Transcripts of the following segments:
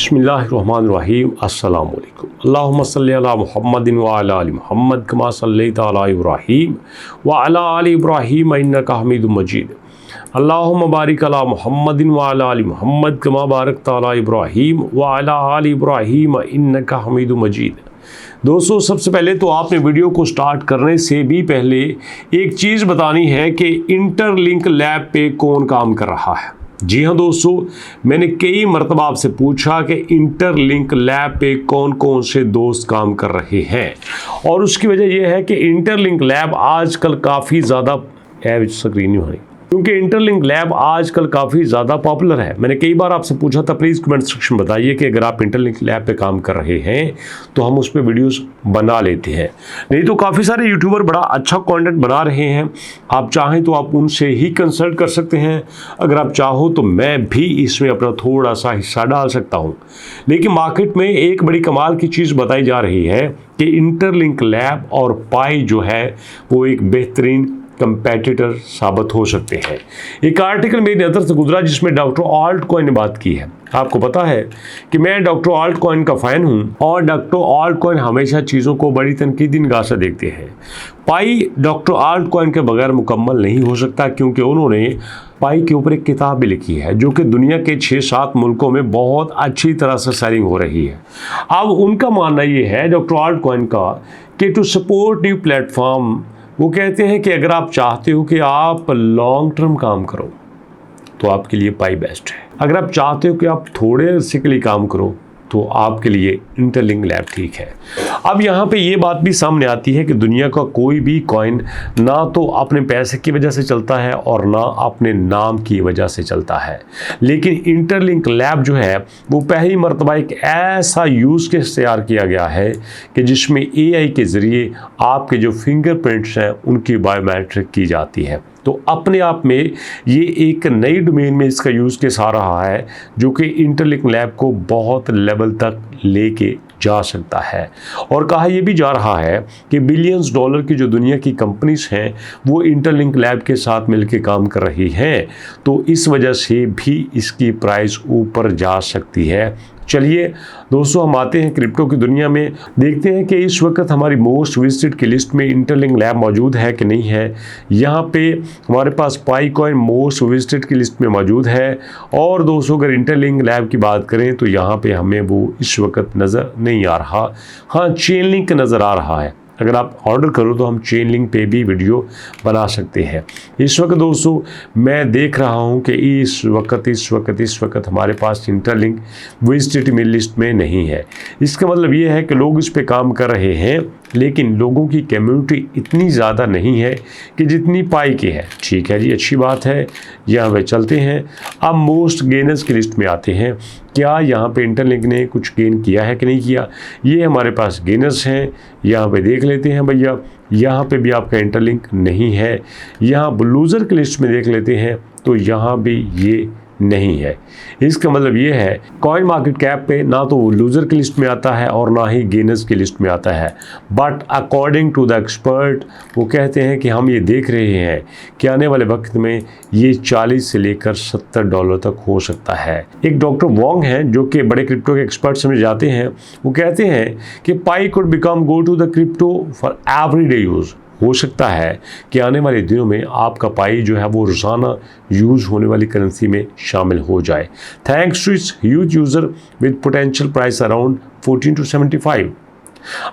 बिस्मिल्लाहिर्रहमानिर्रहीम अस्सलाम वालेकुम। अल्लाहुम्मा सल्लि अला मुहम्मदिन व अला आलि मुहम्मद कमा सल्लैता अला इब्राहीम व अला आलि इब्राहीम इन्नका हमीदुम मजीद। अल्लाहुम्मा बारिक अला मुहम्मदिन व अला आलि मुहम्मद कमा बारकता अला इब्राहीम व अला आलि इब्राहीम इन्नका हमीदुम मजीद। दोस्तों, सबसे पहले तो आपने वीडियो को स्टार्ट करने से भी पहले एक चीज़ बतानी है कि इंटरलिंक लैब पे कौन काम कर रहा है। जी हाँ दोस्तों, मैंने कई मरतबा आपसे पूछा कि इंटरलिंक लैब पे कौन कौन से दोस्त काम कर रहे हैं, और उसकी वजह यह है कि इंटरलिंक लैब आजकल काफ़ी ज़्यादा स्क्रीन नहीं, क्योंकि इंटरलिंक लैब आजकल काफ़ी ज़्यादा पॉपुलर है। मैंने कई बार आपसे पूछा था, प्लीज़ कमेंट सेक्शन में बताइए कि अगर आप इंटरलिंक लैब पे काम कर रहे हैं तो हम उस पर वीडियोस बना लेते हैं। नहीं तो काफ़ी सारे यूट्यूबर बड़ा अच्छा कंटेंट बना रहे हैं, आप चाहें तो आप उनसे ही कंसल्ट कर सकते हैं। अगर आप चाहो तो मैं भी इसमें अपना थोड़ा सा हिस्सा डाल सकता हूँ। लेकिन मार्केट में एक बड़ी कमाल की चीज़ बताई जा रही है कि इंटरलिंक लैब और पाई जो है वो एक बेहतरीन कंपेटिटर साबित हो सकते हैं। एक आर्टिकल मेरी नज़र से गुजरा जिसमें डॉक्टर ऑल्ट कॉइन ने बात की है। आपको पता है कि मैं डॉक्टर ऑल्ट कॉइन का फ़ैन हूं, और डॉक्टर ऑल्ट कॉइन हमेशा चीज़ों को बड़ी तनकीदी निगाह से देखते हैं। पाई डॉक्टर ऑल्ट कॉइन के बगैर मुकम्मल नहीं हो सकता, क्योंकि उन्होंने पाई के ऊपर एक किताब भी लिखी है जो कि दुनिया के 6-7 मुल्कों में बहुत अच्छी तरह से सेलिंग हो रही है। अब उनका मानना ये है डॉक्टर ऑल्ट कॉइन का कि टू सपोर्ट न्यू प्लेटफॉर्म, वो कहते हैं कि अगर आप चाहते हो कि आप लॉन्ग टर्म काम करो तो आपके लिए पाई बेस्ट है। अगर आप चाहते हो कि आप थोड़े अरसे के लिए काम करो तो आपके लिए इंटरलिंक लैब ठीक है। अब यहाँ पे ये बात भी सामने आती है कि दुनिया का कोई भी कॉइन ना तो अपने पैसे की वजह से चलता है और ना अपने नाम की वजह से चलता है, लेकिन इंटरलिंक लैब जो है वो पहली मरतबा एक ऐसा यूज़ केस तैयार किया गया है कि जिसमें AI के ज़रिए आपके जो फिंगरप्रिंट्स हैं उनकी बायोमेट्रिक की जाती है। तो अपने आप में ये एक नई डोमेन में इसका यूज़ केस आ रहा है जो कि इंटरलिंक लैब को बहुत लेवल तक लेके जा सकता है। और कहा यह भी जा रहा है कि बिलियंस डॉलर की जो दुनिया की कंपनीज हैं वो इंटरलिंक लैब के साथ मिलकर काम कर रही हैं, तो इस वजह से भी इसकी प्राइस ऊपर जा सकती है। चलिए दोस्तों, हम आते हैं क्रिप्टो की दुनिया में, देखते हैं कि इस वक्त हमारी मोस्ट विजिटेड की लिस्ट में इंटरलिंक लैब मौजूद है कि नहीं है। यहाँ पे हमारे पास पाई कॉइन मोस्ट विजिटेड की लिस्ट में मौजूद है, और दोस्तों अगर इंटरलिंक लैब की बात करें तो यहाँ पे हमें वो इस वक्त नज़र नहीं आ रहा। हाँ, चेनलिंक नज़र आ रहा है। अगर आप ऑर्डर करो तो हम चेनलिंक पे भी वीडियो बना सकते हैं। इस वक्त दोस्तों मैं देख रहा हूं कि इस वक्त हमारे पास इंटरलिंक विजिटेड लिस्ट में नहीं है। इसका मतलब ये है कि लोग इस पे काम कर रहे हैं, लेकिन लोगों की कम्युनिटी इतनी ज़्यादा नहीं है कि जितनी पाई की है। ठीक है जी, अच्छी बात है। यहाँ पे चलते हैं, अब मोस्ट गेनर्स की लिस्ट में आते हैं। क्या यहाँ पे इंटरलिंक ने कुछ गेन किया है कि नहीं किया? ये हमारे पास गेनर्स हैं, यहाँ पे देख लेते हैं भैया। यहाँ पे भी आपका इंटरलिंक नहीं है। यहाँ लूज़र की लिस्ट में देख लेते हैं तो यहाँ भी ये नहीं है। इसका मतलब ये है कॉइन मार्केट कैप पे ना तो वो लूज़र की लिस्ट में आता है और ना ही गेनर्स की लिस्ट में आता है। But according to the expert वो कहते हैं कि हम ये देख रहे हैं कि आने वाले वक्त में ये 40 से लेकर $70 तक हो सकता है। एक डॉक्टर वोंग हैं जो कि बड़े क्रिप्टो के एक्सपर्ट समझ जाते हैं, वो कहते हैं कि Pi could become go to the crypto for everyday use. हो सकता है कि आने वाले दिनों में आपका पाई जो है वो रोज़ाना यूज़ होने वाली करेंसी में शामिल हो जाए, thanks to its huge user with potential price around 14 to 75।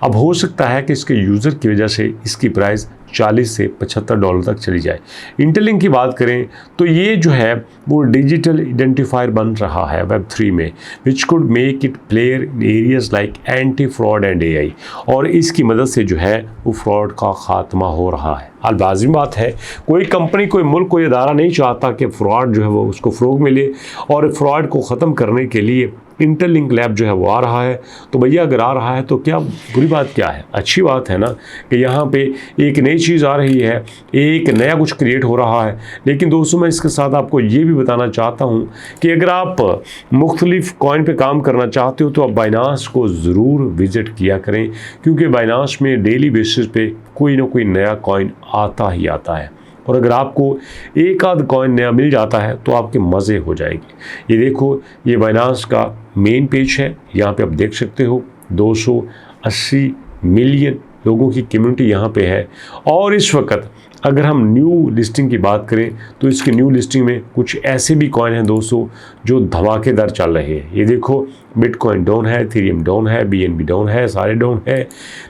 अब हो सकता है कि इसके यूज़र की वजह से इसकी प्राइस 40 से $75 तक चली जाए। इंटरलिंक की बात करें तो ये जो है वो डिजिटल आइडेंटिफायर बन रहा है Web3 में, which could make it player in areas like anti fraud and AI, और इसकी मदद से जो है वो फ्रॉड का खात्मा हो रहा है। लाज़िम बात है, कोई कंपनी, कोई मुल्क, कोई इदारा नहीं चाहता कि फ़्रॉड जो है वो उसको फ़रोग मिले, और फ्रॉड को ख़त्म करने के लिए इंटरलिंक लैब जो है वो आ रहा है। तो भैया अगर आ रहा है तो क्या बुरी बात क्या है? अच्छी बात है ना कि यहाँ पे एक नई चीज़ आ रही है, एक नया कुछ क्रिएट हो रहा है। लेकिन दोस्तों मैं इसके साथ आपको ये भी बताना चाहता हूँ कि अगर आप मुख्तलिफ कॉइन पे काम करना चाहते हो तो आप बाइनांस को ज़रूर विज़िट किया करें, क्योंकि बाइनांस में डेली बेसिस पे कोई ना कोई नया कॉइन आता ही आता है। और अगर आपको एक आध कॉइन नया मिल जाता है तो आपके मज़े हो जाएंगे। ये देखो, ये बाइनांस का मेन पेज है, यहाँ पे आप देख सकते हो 280 मिलियन लोगों की कम्युनिटी यहाँ पे है। और इस वक्त अगर हम न्यू लिस्टिंग की बात करें तो इसकी न्यू लिस्टिंग में कुछ ऐसे भी कॉइन हैं दोस्तों जो धमाकेदार चल रहे हैं। ये देखो, बिटकॉइन डाउन है, इथेरियम डाउन है, BNB डाउन है, सारे डाउन है।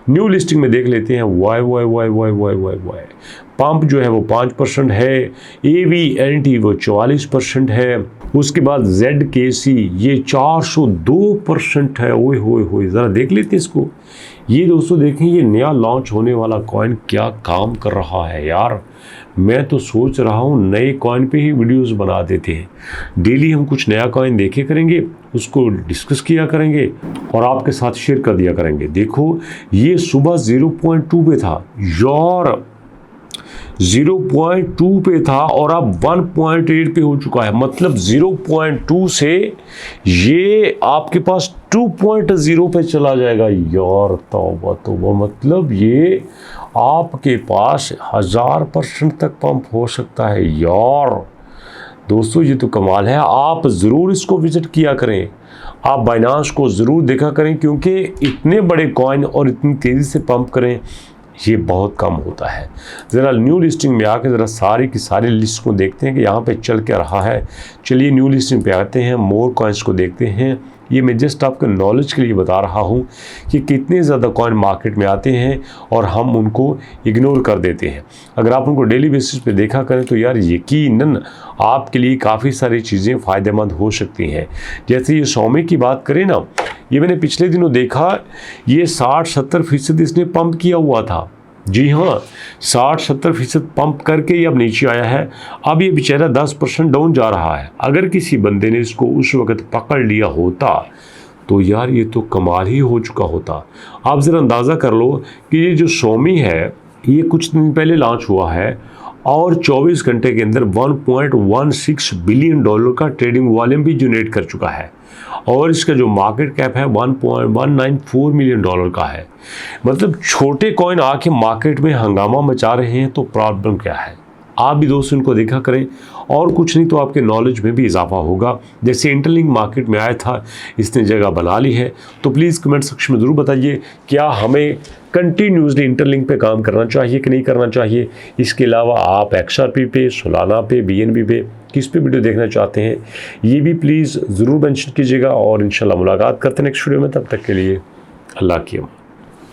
न्यू लिस्टिंग में देख लेते हैं वाई पंप जो है वो 5% है, AVNT वो 44% है, उसके बाद ZKC ये 402% है। ओए होए, ज़रा देख लेते हैं इसको। ये दोस्तों देखें, ये नया लॉन्च होने वाला कॉइन क्या काम कर रहा है यार। मैं तो सोच रहा हूँ नए कॉइन पे ही वीडियोस बना देते हैं। डेली हम कुछ नया कॉइन देखे करेंगे, उसको डिस्कस किया करेंगे और आपके साथ शेयर कर दिया करेंगे। देखो, ये सुबह 0.2 पे था यार, 0.2 पे था और अब 1.8 पे हो चुका है। मतलब 0.2 से ये आपके पास 2.0 पे चला जाएगा यार। तौबा, मतलब ये आपके पास 1000% तक पंप हो सकता है यार। दोस्तों ये तो कमाल है। आप ज़रूर इसको विज़िट किया करें, आप बाइनांस को ज़रूर देखा करें, क्योंकि इतने बड़े कॉइन और इतनी तेज़ी से पंप करें ये बहुत कम होता है। ज़रा न्यू लिस्टिंग में आके ज़रा सारी की सारी लिस्ट को देखते हैं कि यहाँ पे चल क्या रहा है। चलिए न्यू लिस्टिंग पे आते हैं, मोर कॉइन्स को देखते हैं। ये मैं जस्ट आपके नॉलेज के लिए बता रहा हूँ कि कितने ज़्यादा कॉइन मार्केट में आते हैं और हम उनको इग्नोर कर देते हैं। अगर आप उनको डेली बेसिस पे देखा करें तो यार यकीनन आपके लिए काफ़ी सारी चीज़ें फ़ायदेमंद हो सकती हैं। जैसे ये सौमे की बात करें ना, ये मैंने पिछले दिनों देखा, ये 60-70% इसने पंप किया हुआ था। जी हाँ, 60-70% पंप करके ये अब नीचे आया है। अब ये बेचारा 10% डाउन जा रहा है। अगर किसी बंदे ने इसको उस वक्त पकड़ लिया होता तो यार ये तो कमाल ही हो चुका होता। आप ज़रा अंदाज़ा कर लो कि ये जो सोमी है ये कुछ दिन पहले लॉन्च हुआ है और 24 घंटे के अंदर $1.16 बिलियन का ट्रेडिंग वॉल्यूम भी जनरेट कर चुका है और इसका जो मार्केट कैप है $1.194 मिलियन का है। मतलब छोटे कॉइन आके मार्केट में हंगामा मचा रहे हैं, तो प्रॉब्लम क्या है? आप भी दोस्तों इनको देखा करें और कुछ नहीं तो आपके नॉलेज में भी इजाफा होगा। जैसे इंटरलिंक मार्केट में आया था, इसने जगह बना ली है, तो प्लीज़ कमेंट सेक्शन में ज़रूर बताइए क्या हमें कंटिन्यूसली इंटरलिंक पे काम करना चाहिए कि नहीं करना चाहिए। इसके अलावा आप XRP पे, सोलाना पे, BNB पे किस पे वीडियो देखना चाहते हैं, ये भी प्लीज़ ज़रूर मेंशन कीजिएगा और इंशाल्लाह मुलाकात करते हैं नेक्स्ट वीडियो में। तब तक के लिए अल्लाह की अमान।